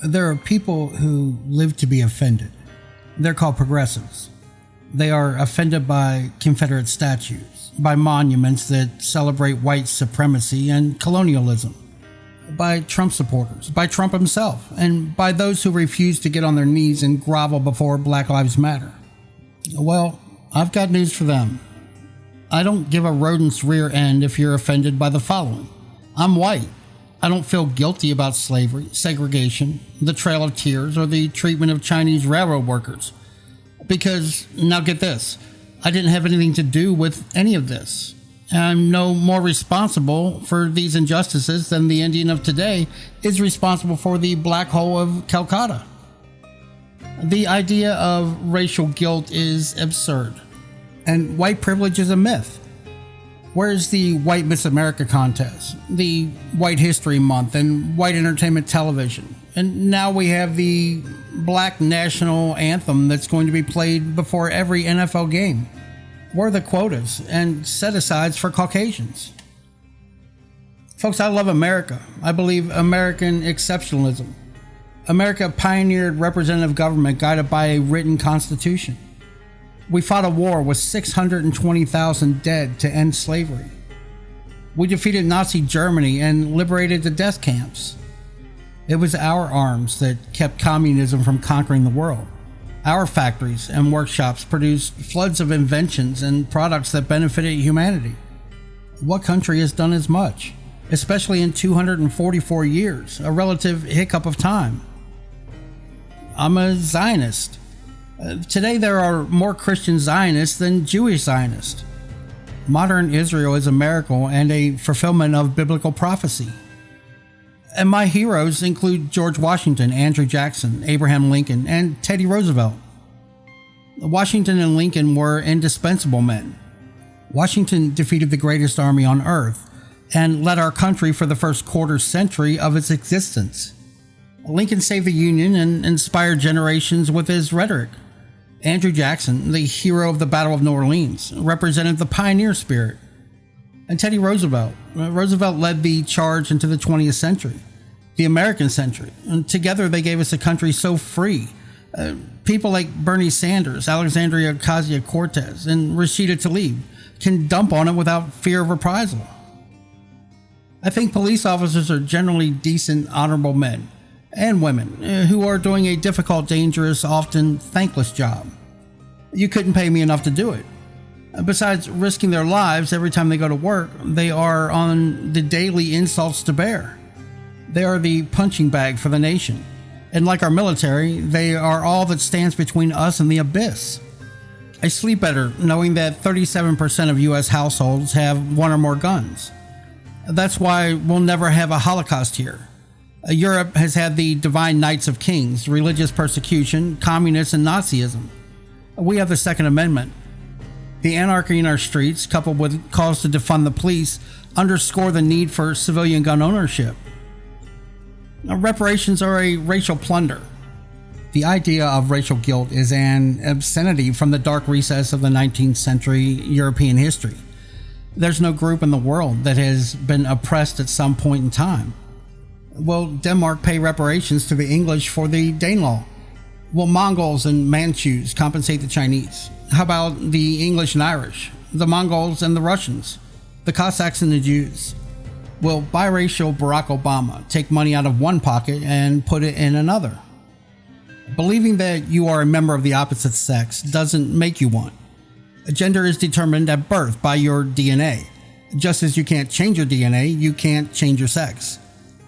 There are people who live to be offended. They're called progressives. They are offended by Confederate statues, by monuments that celebrate white supremacy and colonialism, by Trump supporters, by Trump himself, and by those who refuse to get on their knees and grovel before Black Lives Matter. Well, I've got news for them. I don't give a rodent's rear end if you're offended by the following. I'm white. I don't feel guilty about slavery, segregation, the Trail of Tears, or the treatment of Chinese railroad workers. Because, now get this, I didn't have anything to do with any of this. I'm no more responsible for these injustices than the Indian of today is responsible for the black hole of Calcutta. The idea of racial guilt is absurd, and white privilege is a myth. Where's the White Miss America contest, the White History Month, and white entertainment television? And now we have the Black National Anthem that's going to be played before every NFL game. Where are the quotas and set-asides for Caucasians? Folks, I love America. I believe American exceptionalism. America pioneered representative government guided by a written constitution. We fought a war with 620,000 dead to end slavery. We defeated Nazi Germany and liberated the death camps. It was our arms that kept communism from conquering the world. Our factories and workshops produced floods of inventions and products that benefited humanity. What country has done as much, especially in 244 years, a relative hiccup of time? I'm a Zionist. Today there are more Christian Zionists than Jewish Zionists. Modern Israel is a miracle and a fulfillment of biblical prophecy. And my heroes include George Washington, Andrew Jackson, Abraham Lincoln, and Teddy Roosevelt. Washington and Lincoln were indispensable men. Washington defeated the greatest army on earth and led our country for the first quarter century of its existence. Lincoln saved the Union and inspired generations with his rhetoric. Andrew Jackson, the hero of the Battle of New Orleans, represented the pioneer spirit. And Teddy Roosevelt. Roosevelt led the charge into the 20th century, the American century. And together they gave us a country so free. People like Bernie Sanders, Alexandria Ocasio-Cortez, and Rashida Tlaib can dump on it without fear of reprisal. I think police officers are generally decent, honorable men and women who are doing a difficult, dangerous, often thankless job. You couldn't pay me enough to do it. Besides risking their lives every time they go to work, they are on the daily insults to bear. They are the punching bag for the nation. And like our military, they are all that stands between us and the abyss. I sleep better knowing that 37% of U.S. households have one or more guns. That's why we'll never have a Holocaust here. Europe has had the divine Knights of Kings, religious persecution, communists, and Nazism. We have the Second Amendment. The anarchy in our streets, coupled with calls to defund the police, underscore the need for civilian gun ownership. Now, reparations are a racial plunder. The idea of racial guilt is an obscenity from the dark recess of the 19th century European history. There's no group in the world that has been oppressed at some point in time. Will Denmark pay reparations to the English for the Danelaw? Will Mongols and Manchus compensate the Chinese? How about the English and Irish, the Mongols and the Russians, the Cossacks and the Jews? Will biracial Barack Obama take money out of one pocket and put it in another? Believing that you are a member of the opposite sex doesn't make you one. Gender is determined at birth by your DNA. Just as you can't change your DNA, you can't change your sex.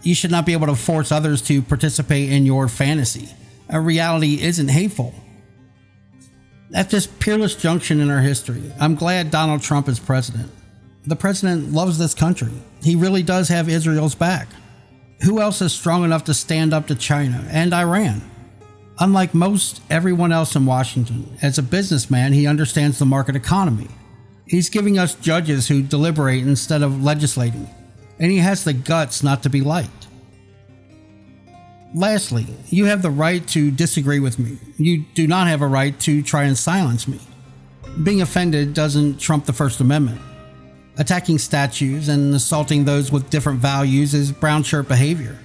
You should not be able to force others to participate in your fantasy. A reality isn't hateful. At this peerless junction in our history, I'm glad Donald Trump is president. The president loves this country. He really does have Israel's back. Who else is strong enough to stand up to China and Iran? Unlike most everyone else in Washington, as a businessman, he understands the market economy. He's giving us judges who deliberate instead of legislating, and he has the guts not to be liked. Lastly, you have the right to disagree with me. You do not have a right to try and silence me. Being offended doesn't trump the First Amendment. Attacking statues and assaulting those with different values is brown shirt behavior.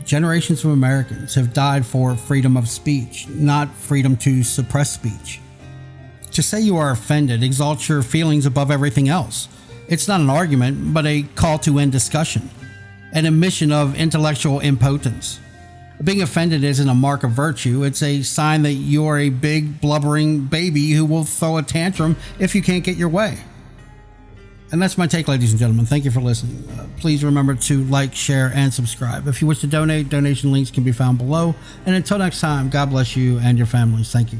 Generations of Americans have died for freedom of speech, not freedom to suppress speech. To say you are offended exalts your feelings above everything else. It's not an argument, but a call to end discussion, an admission of intellectual impotence. Being offended isn't a mark of virtue. It's a sign that you are a big, blubbering baby who will throw a tantrum if you can't get your way. And that's my take, ladies and gentlemen. Thank you for listening. Please remember to like, share, and subscribe. If you wish to donate, donation links can be found below. And until next time, God bless you and your families. Thank you.